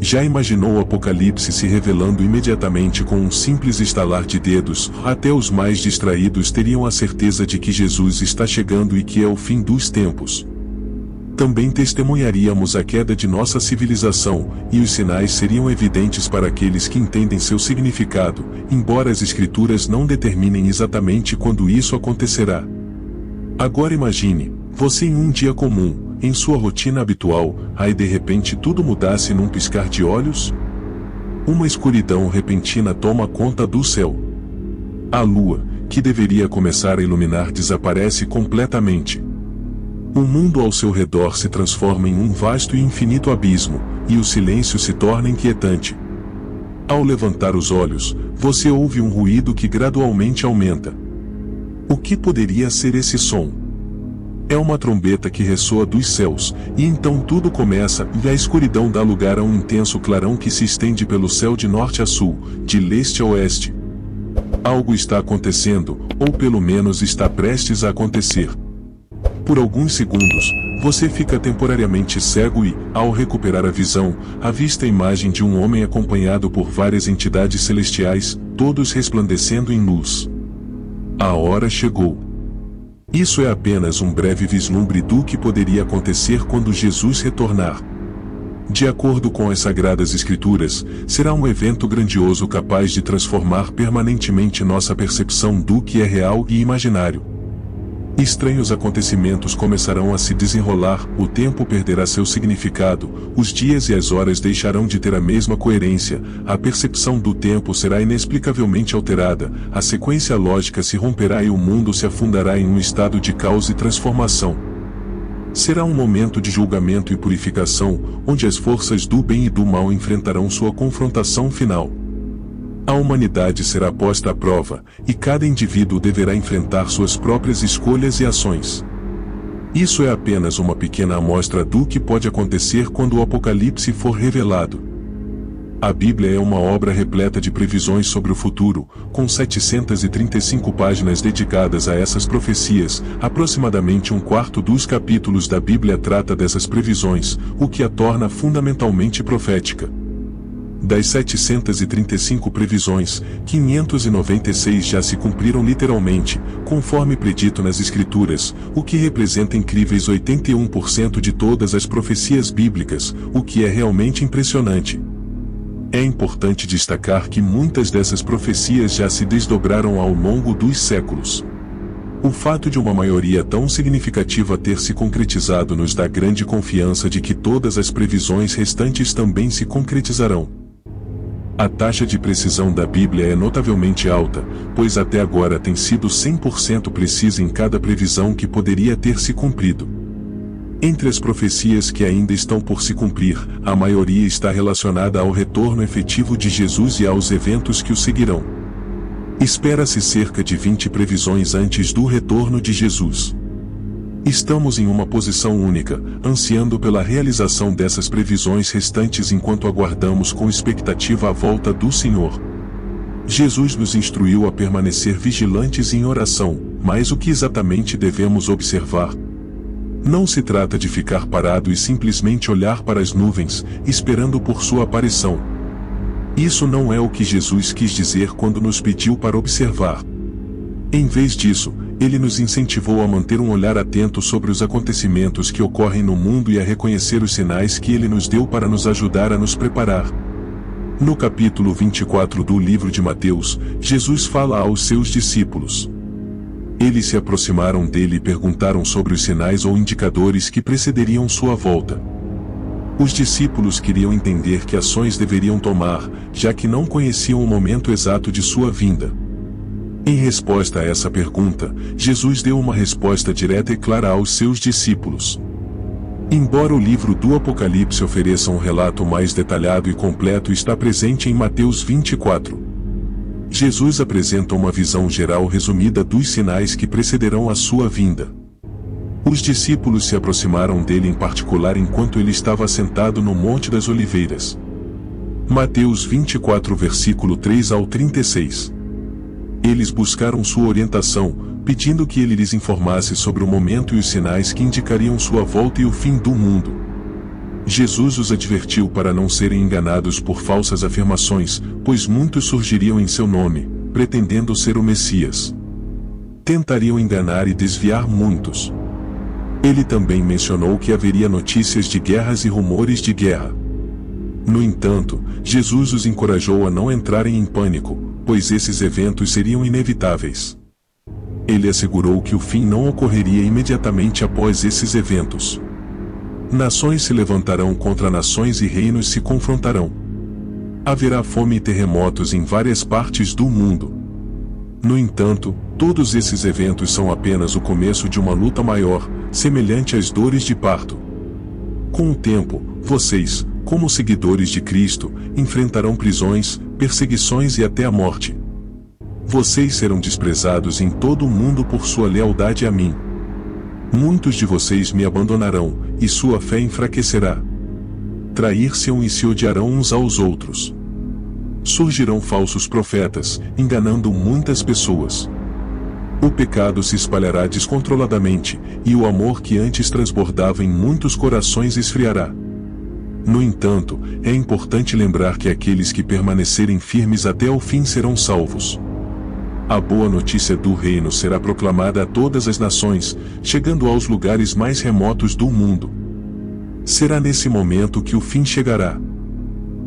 Já imaginou o Apocalipse se revelando imediatamente com um simples estalar de dedos? Até os mais distraídos teriam a certeza de que Jesus está chegando e que é o fim dos tempos. Também testemunharíamos a queda de nossa civilização, e os sinais seriam evidentes para aqueles que entendem seu significado, embora as Escrituras não determinem exatamente quando isso acontecerá. Agora imagine, você em um dia comum, em sua rotina habitual, aí de repente tudo mudasse num piscar de olhos? Uma escuridão repentina toma conta do céu. A lua, que deveria começar a iluminar, desaparece completamente. O mundo ao seu redor se transforma em um vasto e infinito abismo, e o silêncio se torna inquietante. Ao levantar os olhos, você ouve um ruído que gradualmente aumenta. O que poderia ser esse som? É uma trombeta que ressoa dos céus, e então tudo começa, e a escuridão dá lugar a um intenso clarão que se estende pelo céu de norte a sul, de leste a oeste. Algo está acontecendo, ou pelo menos está prestes a acontecer. Por alguns segundos, você fica temporariamente cego e, ao recuperar a visão, avista a imagem de um homem acompanhado por várias entidades celestiais, todos resplandecendo em luz. A hora chegou. Isso é apenas um breve vislumbre do que poderia acontecer quando Jesus retornar. De acordo com as Sagradas Escrituras, será um evento grandioso capaz de transformar permanentemente nossa percepção do que é real e imaginário. Estranhos acontecimentos começarão a se desenrolar, o tempo perderá seu significado, os dias e as horas deixarão de ter a mesma coerência, a percepção do tempo será inexplicavelmente alterada, a sequência lógica se romperá e o mundo se afundará em um estado de caos e transformação. Será um momento de julgamento e purificação, onde as forças do bem e do mal enfrentarão sua confrontação final. A humanidade será posta à prova, e cada indivíduo deverá enfrentar suas próprias escolhas e ações. Isso é apenas uma pequena amostra do que pode acontecer quando o Apocalipse for revelado. A Bíblia é uma obra repleta de previsões sobre o futuro, com 735 páginas dedicadas a essas profecias. Aproximadamente um quarto dos capítulos da Bíblia trata dessas previsões, o que a torna fundamentalmente profética. Das 735 previsões, 596 já se cumpriram literalmente, conforme predito nas Escrituras, o que representa incríveis 81% de todas as profecias bíblicas, o que é realmente impressionante. É importante destacar que muitas dessas profecias já se desdobraram ao longo dos séculos. O fato de uma maioria tão significativa ter se concretizado nos dá grande confiança de que todas as previsões restantes também se concretizarão. A taxa de precisão da Bíblia é notavelmente alta, pois até agora tem sido 100% precisa em cada previsão que poderia ter se cumprido. Entre as profecias que ainda estão por se cumprir, a maioria está relacionada ao retorno efetivo de Jesus e aos eventos que o seguirão. Espera-se cerca de 20 previsões antes do retorno de Jesus. Estamos em uma posição única, ansiando pela realização dessas previsões restantes enquanto aguardamos com expectativa a volta do Senhor. Jesus nos instruiu a permanecer vigilantes em oração, mas o que exatamente devemos observar? Não se trata de ficar parado e simplesmente olhar para as nuvens, esperando por sua aparição. Isso não é o que Jesus quis dizer quando nos pediu para observar. Em vez disso, ele nos incentivou a manter um olhar atento sobre os acontecimentos que ocorrem no mundo e a reconhecer os sinais que ele nos deu para nos ajudar a nos preparar. No capítulo 24 do livro de Mateus, Jesus fala aos seus discípulos. Eles se aproximaram dele e perguntaram sobre os sinais ou indicadores que precederiam sua volta. Os discípulos queriam entender que ações deveriam tomar, já que não conheciam o momento exato de sua vinda. Em resposta a essa pergunta, Jesus deu uma resposta direta e clara aos seus discípulos. Embora o livro do Apocalipse ofereça um relato mais detalhado e completo, está presente em Mateus 24. Jesus apresenta uma visão geral resumida dos sinais que precederão a sua vinda. Os discípulos se aproximaram dele em particular enquanto ele estava sentado no Monte das Oliveiras. Mateus 24 versículo 3 ao 36. Eles buscaram sua orientação, pedindo que ele lhes informasse sobre o momento e os sinais que indicariam sua volta e o fim do mundo. Jesus os advertiu para não serem enganados por falsas afirmações, pois muitos surgiriam em seu nome, pretendendo ser o Messias. Tentariam enganar e desviar muitos. Ele também mencionou que haveria notícias de guerras e rumores de guerra. No entanto, Jesus os encorajou a não entrarem em pânico, pois esses eventos seriam inevitáveis. Ele assegurou que o fim não ocorreria imediatamente após esses eventos. Nações se levantarão contra nações e reinos se confrontarão. Haverá fome e terremotos em várias partes do mundo. No entanto, todos esses eventos são apenas o começo de uma luta maior, semelhante às dores de parto. Com o tempo, vocês, como seguidores de Cristo, enfrentarão prisões, perseguições e até a morte. Vocês serão desprezados em todo o mundo por sua lealdade a mim. Muitos de vocês me abandonarão, e sua fé enfraquecerá. Trair-se-ão e se odiarão uns aos outros. Surgirão falsos profetas, enganando muitas pessoas. O pecado se espalhará descontroladamente, e o amor que antes transbordava em muitos corações esfriará. No entanto, é importante lembrar que aqueles que permanecerem firmes até o fim serão salvos. A boa notícia do reino será proclamada a todas as nações, chegando aos lugares mais remotos do mundo. Será nesse momento que o fim chegará.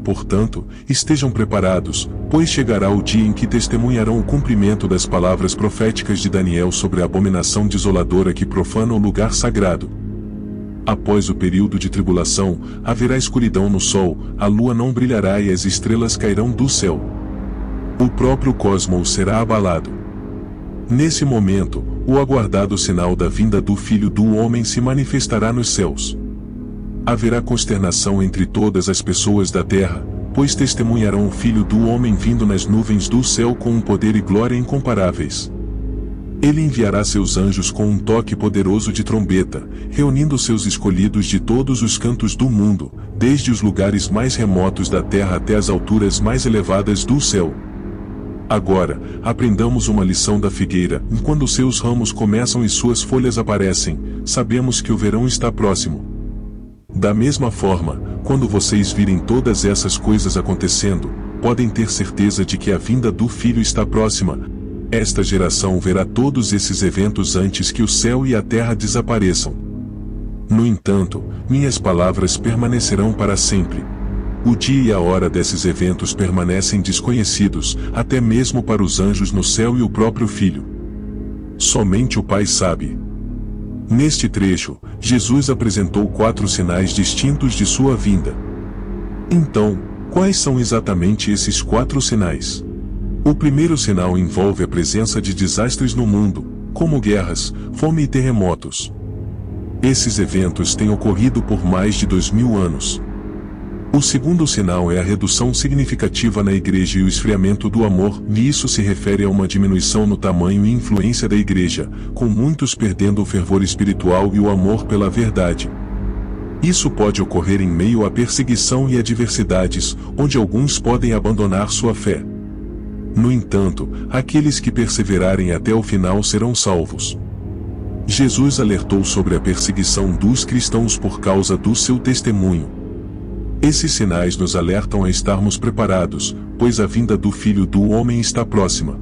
Portanto, estejam preparados, pois chegará o dia em que testemunharão o cumprimento das palavras proféticas de Daniel sobre a abominação desoladora que profana o lugar sagrado. Após o período de tribulação, haverá escuridão no sol, a lua não brilhará e as estrelas cairão do céu. O próprio cosmos será abalado. Nesse momento, o aguardado sinal da vinda do Filho do Homem se manifestará nos céus. Haverá consternação entre todas as pessoas da terra, pois testemunharão o Filho do Homem vindo nas nuvens do céu com um poder e glória incomparáveis. Ele enviará seus anjos com um toque poderoso de trombeta, reunindo seus escolhidos de todos os cantos do mundo, desde os lugares mais remotos da terra até as alturas mais elevadas do céu. Agora, aprendamos uma lição da figueira: quando seus ramos começam e suas folhas aparecem, sabemos que o verão está próximo. Da mesma forma, quando vocês virem todas essas coisas acontecendo, podem ter certeza de que a vinda do Filho está próxima. Esta geração verá todos esses eventos antes que o céu e a terra desapareçam. No entanto, minhas palavras permanecerão para sempre. O dia e a hora desses eventos permanecem desconhecidos, até mesmo para os anjos no céu e o próprio Filho. Somente o Pai sabe. Neste trecho, Jesus apresentou 4 sinais distintos de sua vinda. Então, quais são exatamente esses 4 sinais? O primeiro sinal envolve a presença de desastres no mundo, como guerras, fome e terremotos. Esses eventos têm ocorrido por mais de 2000 anos. O segundo sinal é a redução significativa na igreja e o esfriamento do amor, e isso se refere a uma diminuição no tamanho e influência da igreja, com muitos perdendo o fervor espiritual e o amor pela verdade. Isso pode ocorrer em meio à perseguição e adversidades, onde alguns podem abandonar sua fé. No entanto, aqueles que perseverarem até o final serão salvos. Jesus alertou sobre a perseguição dos cristãos por causa do seu testemunho. Esses sinais nos alertam a estarmos preparados, pois a vinda do Filho do Homem está próxima.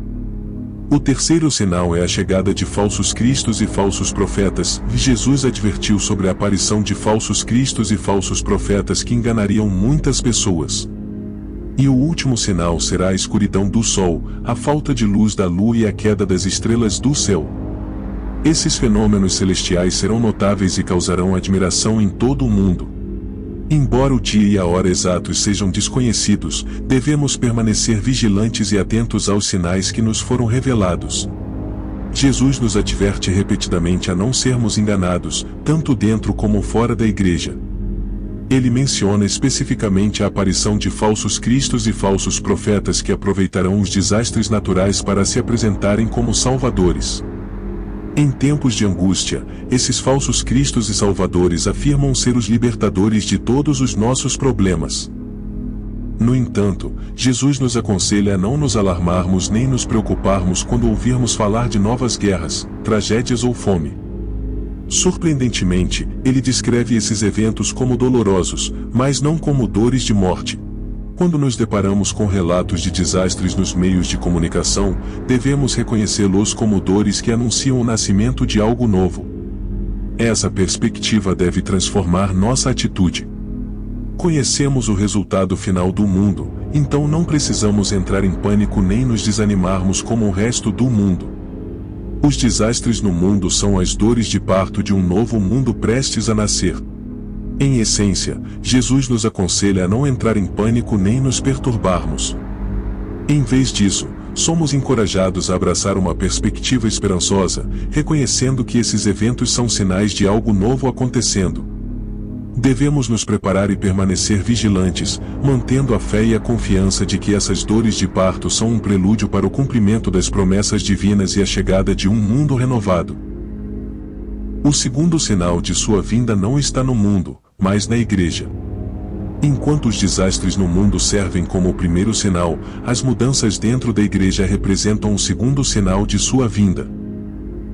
O terceiro sinal é a chegada de falsos cristos e falsos profetas. Jesus advertiu sobre a aparição de falsos cristos e falsos profetas que enganariam muitas pessoas. E o último sinal será a escuridão do sol, a falta de luz da lua e a queda das estrelas do céu. Esses fenômenos celestiais serão notáveis e causarão admiração em todo o mundo. Embora o dia e a hora exatos sejam desconhecidos, devemos permanecer vigilantes e atentos aos sinais que nos foram revelados. Jesus nos adverte repetidamente a não sermos enganados, tanto dentro como fora da igreja. Ele menciona especificamente a aparição de falsos cristos e falsos profetas que aproveitarão os desastres naturais para se apresentarem como salvadores. Em tempos de angústia, esses falsos cristos e salvadores afirmam ser os libertadores de todos os nossos problemas. No entanto, Jesus nos aconselha a não nos alarmarmos nem nos preocuparmos quando ouvirmos falar de novas guerras, tragédias ou fome. Surpreendentemente, ele descreve esses eventos como dolorosos, mas não como dores de morte. Quando nos deparamos com relatos de desastres nos meios de comunicação, devemos reconhecê-los como dores que anunciam o nascimento de algo novo. Essa perspectiva deve transformar nossa atitude. Conhecemos o resultado final do mundo, então não precisamos entrar em pânico nem nos desanimarmos como o resto do mundo. Os desastres no mundo são as dores de parto de um novo mundo prestes a nascer. Em essência, Jesus nos aconselha a não entrar em pânico nem nos perturbarmos. Em vez disso, somos encorajados a abraçar uma perspectiva esperançosa, reconhecendo que esses eventos são sinais de algo novo acontecendo. Devemos nos preparar e permanecer vigilantes, mantendo a fé e a confiança de que essas dores de parto são um prelúdio para o cumprimento das promessas divinas e a chegada de um mundo renovado. O segundo sinal de sua vinda não está no mundo, mas na Igreja. Enquanto os desastres no mundo servem como o primeiro sinal, as mudanças dentro da Igreja representam o segundo sinal de sua vinda.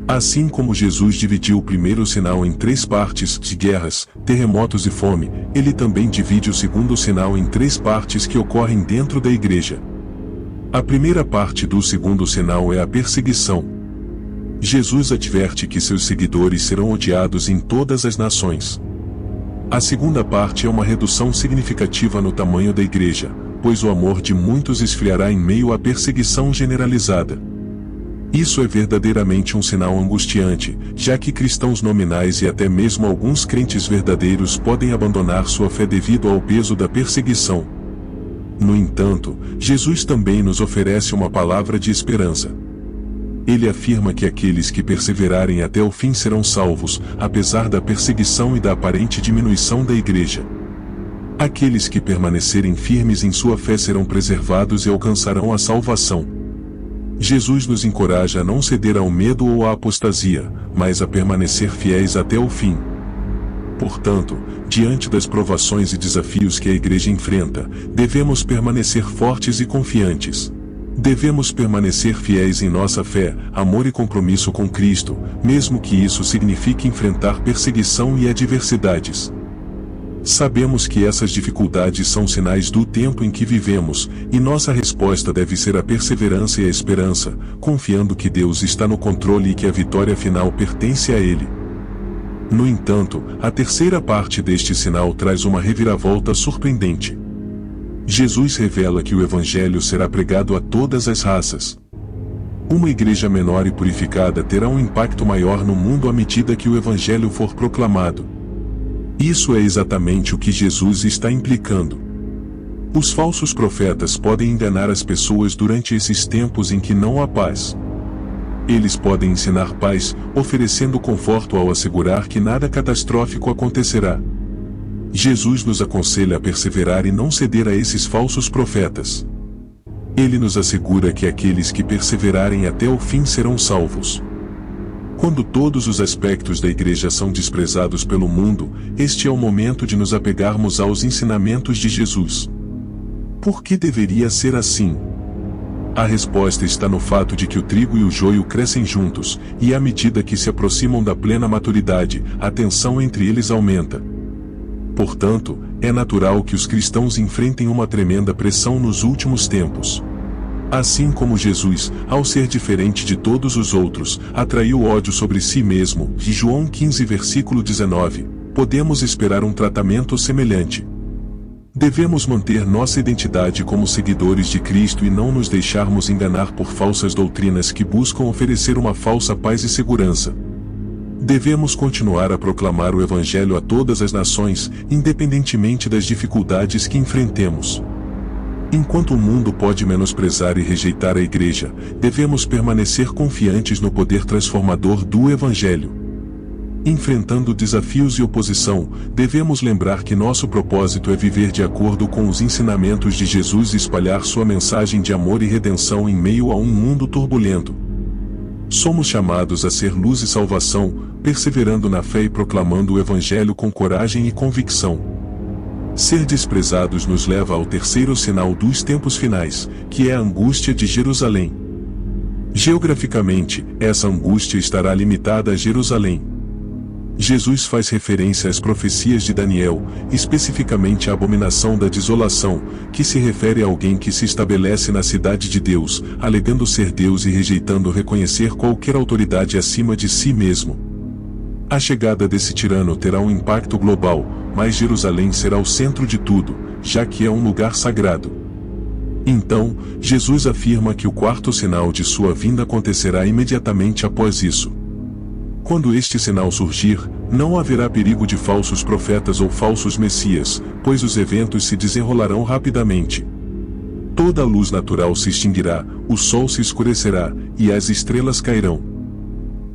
Assim como Jesus dividiu o primeiro sinal em 3 partes, de guerras, terremotos e fome, ele também divide o segundo sinal em 3 partes que ocorrem dentro da Igreja. A primeira parte do segundo sinal é a perseguição. Jesus adverte que seus seguidores serão odiados em todas as nações. A segunda parte é uma redução significativa no tamanho da Igreja, pois o amor de muitos esfriará em meio à perseguição generalizada. Isso é verdadeiramente um sinal angustiante, já que cristãos nominais e até mesmo alguns crentes verdadeiros podem abandonar sua fé devido ao peso da perseguição. No entanto, Jesus também nos oferece uma palavra de esperança. Ele afirma que aqueles que perseverarem até o fim serão salvos, apesar da perseguição e da aparente diminuição da Igreja. Aqueles que permanecerem firmes em sua fé serão preservados e alcançarão a salvação. Jesus nos encoraja a não ceder ao medo ou à apostasia, mas a permanecer fiéis até o fim. Portanto, diante das provações e desafios que a Igreja enfrenta, devemos permanecer fortes e confiantes. Devemos permanecer fiéis em nossa fé, amor e compromisso com Cristo, mesmo que isso signifique enfrentar perseguição e adversidades. Sabemos que essas dificuldades são sinais do tempo em que vivemos, e nossa resposta deve ser a perseverança e a esperança, confiando que Deus está no controle e que a vitória final pertence a Ele. No entanto, a terceira parte deste sinal traz uma reviravolta surpreendente. Jesus revela que o Evangelho será pregado a todas as raças. Uma igreja menor e purificada terá um impacto maior no mundo à medida que o Evangelho for proclamado. Isso é exatamente o que Jesus está implicando. Os falsos profetas podem enganar as pessoas durante esses tempos em que não há paz. Eles podem ensinar paz, oferecendo conforto ao assegurar que nada catastrófico acontecerá. Jesus nos aconselha a perseverar e não ceder a esses falsos profetas. Ele nos assegura que aqueles que perseverarem até o fim serão salvos. Quando todos os aspectos da Igreja são desprezados pelo mundo, este é o momento de nos apegarmos aos ensinamentos de Jesus. Por que deveria ser assim? A resposta está no fato de que o trigo e o joio crescem juntos, e à medida que se aproximam da plena maturidade, a tensão entre eles aumenta. Portanto, é natural que os cristãos enfrentem uma tremenda pressão nos últimos tempos. Assim como Jesus, ao ser diferente de todos os outros, atraiu ódio sobre si mesmo, de João 15 versículo 19, podemos esperar um tratamento semelhante. Devemos manter nossa identidade como seguidores de Cristo e não nos deixarmos enganar por falsas doutrinas que buscam oferecer uma falsa paz e segurança. Devemos continuar a proclamar o Evangelho a todas as nações, independentemente das dificuldades que enfrentemos. Enquanto o mundo pode menosprezar e rejeitar a Igreja, devemos permanecer confiantes no poder transformador do Evangelho. Enfrentando desafios e oposição, devemos lembrar que nosso propósito é viver de acordo com os ensinamentos de Jesus e espalhar sua mensagem de amor e redenção em meio a um mundo turbulento. Somos chamados a ser luz e salvação, perseverando na fé e proclamando o Evangelho com coragem e convicção. Ser desprezados nos leva ao terceiro sinal dos tempos finais, que é a angústia de Jerusalém. Geograficamente, essa angústia estará limitada a Jerusalém. Jesus faz referência às profecias de Daniel, especificamente à abominação da desolação, que se refere a alguém que se estabelece na cidade de Deus, alegando ser Deus e rejeitando reconhecer qualquer autoridade acima de si mesmo. A chegada desse tirano terá um impacto global, mas Jerusalém será o centro de tudo, já que é um lugar sagrado. Então, Jesus afirma que o quarto sinal de sua vinda acontecerá imediatamente após isso. Quando este sinal surgir, não haverá perigo de falsos profetas ou falsos messias, pois os eventos se desenrolarão rapidamente. Toda a luz natural se extinguirá, o sol se escurecerá, e as estrelas cairão.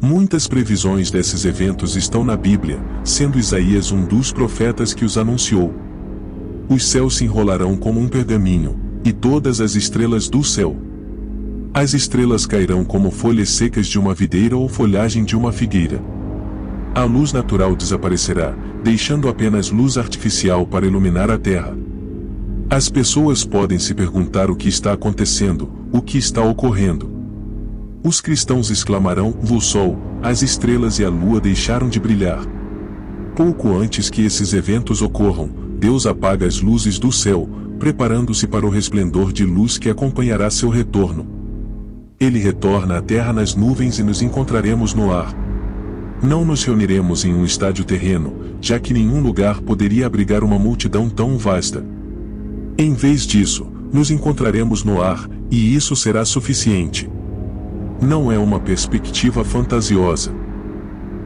Muitas previsões desses eventos estão na Bíblia, sendo Isaías um dos profetas que os anunciou. Os céus se enrolarão como um pergaminho, e todas as estrelas do céu. As estrelas cairão como folhas secas de uma videira ou folhagem de uma figueira. A luz natural desaparecerá, deixando apenas luz artificial para iluminar a terra. As pessoas podem se perguntar o que está acontecendo, o que está ocorrendo. Os cristãos exclamarão: o sol, as estrelas e a lua deixaram de brilhar. Pouco antes que esses eventos ocorram, Deus apaga as luzes do céu, preparando-se para o resplendor de luz que acompanhará seu retorno. Ele retorna à terra nas nuvens e nos encontraremos no ar. Não nos reuniremos em um estádio terreno, já que nenhum lugar poderia abrigar uma multidão tão vasta. Em vez disso, nos encontraremos no ar, e isso será suficiente. Não é uma perspectiva fantasiosa.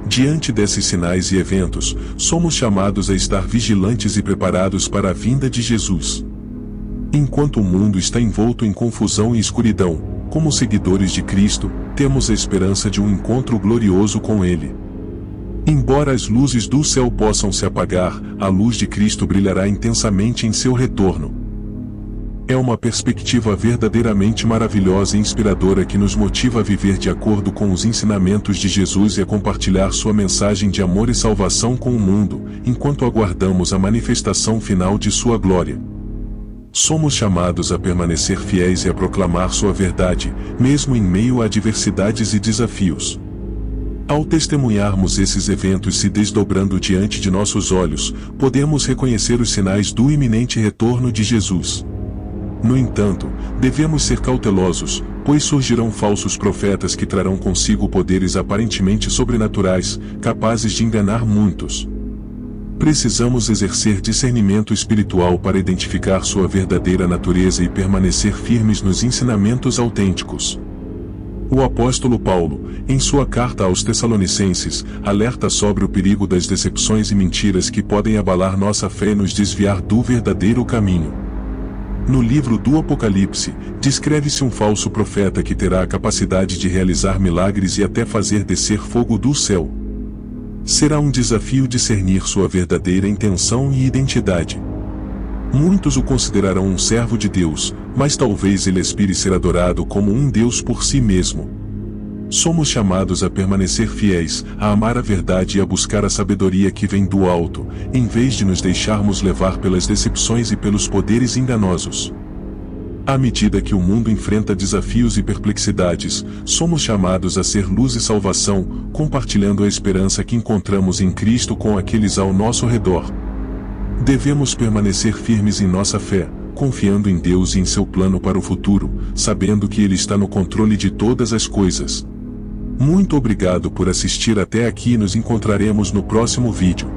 Diante desses sinais e eventos, somos chamados a estar vigilantes e preparados para a vinda de Jesus. Enquanto o mundo está envolto em confusão e escuridão, como seguidores de Cristo, temos a esperança de um encontro glorioso com Ele. Embora as luzes do céu possam se apagar, a luz de Cristo brilhará intensamente em seu retorno. É uma perspectiva verdadeiramente maravilhosa e inspiradora que nos motiva a viver de acordo com os ensinamentos de Jesus e a compartilhar sua mensagem de amor e salvação com o mundo, enquanto aguardamos a manifestação final de sua glória. Somos chamados a permanecer fiéis e a proclamar sua verdade, mesmo em meio a adversidades e desafios. Ao testemunharmos esses eventos se desdobrando diante de nossos olhos, podemos reconhecer os sinais do iminente retorno de Jesus. No entanto, devemos ser cautelosos, pois surgirão falsos profetas que trarão consigo poderes aparentemente sobrenaturais, capazes de enganar muitos. Precisamos exercer discernimento espiritual para identificar sua verdadeira natureza e permanecer firmes nos ensinamentos autênticos. O apóstolo Paulo, em sua carta aos Tessalonicenses, alerta sobre o perigo das decepções e mentiras que podem abalar nossa fé e nos desviar do verdadeiro caminho. No livro do Apocalipse, descreve-se um falso profeta que terá a capacidade de realizar milagres e até fazer descer fogo do céu. Será um desafio discernir sua verdadeira intenção e identidade. Muitos o considerarão um servo de Deus, mas talvez ele aspire ser adorado como um Deus por si mesmo. Somos chamados a permanecer fiéis, a amar a verdade e a buscar a sabedoria que vem do alto, em vez de nos deixarmos levar pelas decepções e pelos poderes enganosos. À medida que o mundo enfrenta desafios e perplexidades, somos chamados a ser luz e salvação, compartilhando a esperança que encontramos em Cristo com aqueles ao nosso redor. Devemos permanecer firmes em nossa fé, confiando em Deus e em seu plano para o futuro, sabendo que Ele está no controle de todas as coisas. Muito obrigado por assistir até aqui e nos encontraremos no próximo vídeo.